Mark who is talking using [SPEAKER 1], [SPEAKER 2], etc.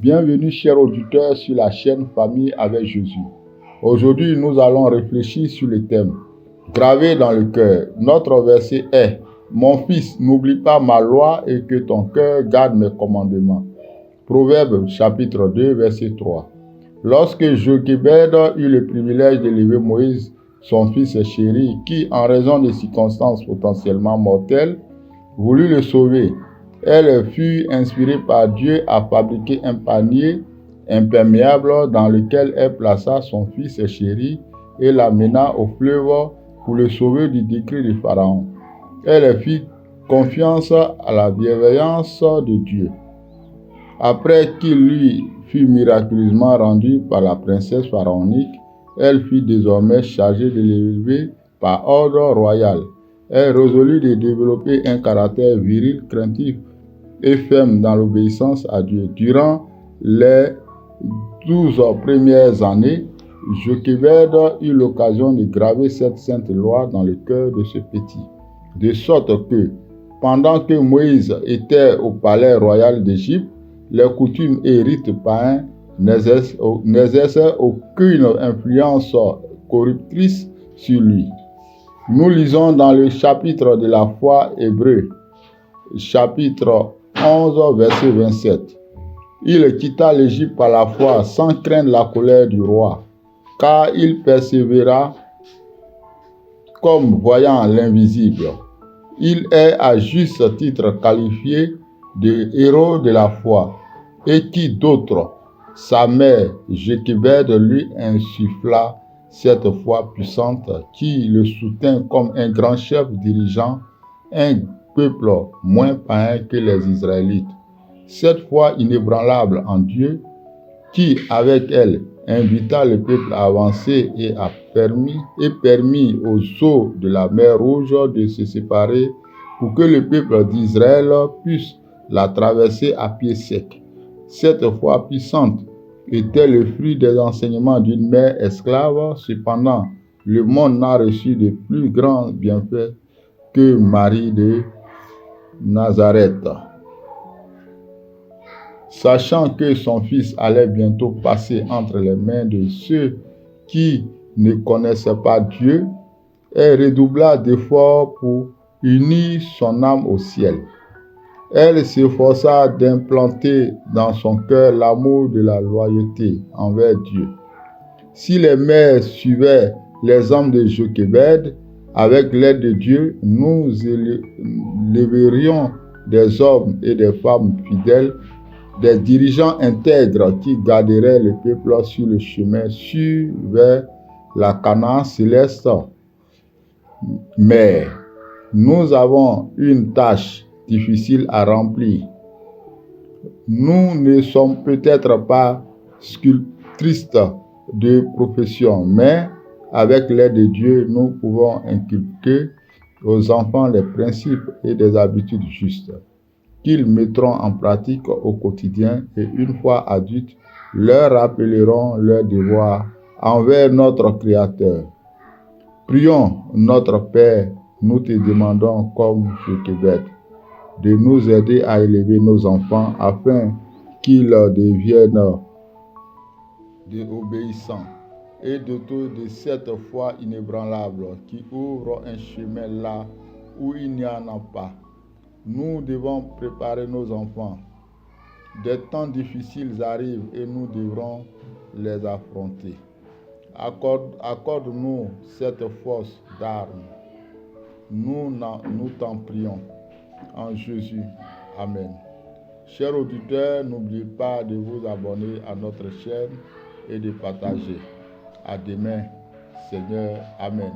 [SPEAKER 1] Bienvenue chers auditeurs sur la chaîne Famille avec Jésus. Aujourd'hui, nous allons réfléchir sur le thème gravé dans le cœur. Notre verset est: Mon fils, n'oublie pas ma loi et que ton cœur garde mes commandements. Proverbe chapitre 2, verset 3. Lorsque Jochebed eut le privilège d'élever Moïse, son fils chéri, qui, en raison de circonstances potentiellement mortelles, voulut le sauver, elle fut inspirée par Dieu à fabriquer un panier imperméable dans lequel elle plaça son fils chéri et l'amena au fleuve pour le sauver du décret de Pharaon. Elle fit confiance à la bienveillance de Dieu. Après qu'il lui fut miraculeusement rendu par la princesse pharaonique, elle fut désormais chargée de l'élever par ordre royal. Elle résolut de développer un caractère viril, craintif et ferme dans l'obéissance à Dieu. Durant les 12 premières années, Jochebed eut l'occasion de graver cette sainte loi dans le cœur de ce petit, de sorte que, pendant que Moïse était au palais royal d'Égypte, les coutumes et rites païens n'exerçaient aucune influence corruptrice sur lui. Nous lisons dans le chapitre de la foi hébreu, chapitre 11, verset 27. Il quitta l'Égypte par la foi sans craindre la colère du roi, car il persévéra comme voyant l'invisible. Il est à juste titre qualifié de héros de la foi. Et qui d'autre? Sa mère Jochebed lui insuffla cette foi puissante qui le soutint comme un grand chef dirigeant un peuple moins païen que les Israélites. Cette foi inébranlable en Dieu qui, avec elle, invita le peuple à avancer et permis aux eaux de la mer Rouge de se séparer pour que le peuple d'Israël puisse la traverser à pied sec. Cette foi puissante était le fruit des enseignements d'une mère esclave. Cependant, le monde n'a reçu de plus grands bienfaits que Marie de Nazareth. Sachant que son fils allait bientôt passer entre les mains de ceux qui ne connaissaient pas Dieu, elle redoubla d'efforts pour unir son âme au ciel. Elle s'efforça d'implanter dans son cœur l'amour de la loyauté envers Dieu. Si les mères suivaient l'exemple de Jochebed, avec l'aide de Dieu, nous élèverions des hommes et des femmes fidèles, des dirigeants intègres qui garderaient le peuple sur le chemin sûr vers la Canaan céleste. Mais nous avons une tâche difficile à remplir. Nous ne sommes peut-être pas sculptrices de profession, mais avec l'aide de Dieu, nous pouvons inculquer aux enfants les principes et des habitudes justes qu'ils mettront en pratique au quotidien et une fois adultes, leur rappelleront leurs devoirs envers notre Créateur. Prions, notre Père, nous te demandons comme Jochebed de nous aider à élever nos enfants afin qu'ils deviennent obéissants et dotés de cette foi inébranlable qui ouvre un chemin là où il n'y en a pas. Nous devons préparer nos enfants. Des temps difficiles arrivent et nous devrons les affronter. Accorde-nous cette force d'armes. Nous t'en prions. En Jésus. Amen. Chers auditeurs, n'oubliez pas de vous abonner à notre chaîne et de partager. À demain, Seigneur. Amen.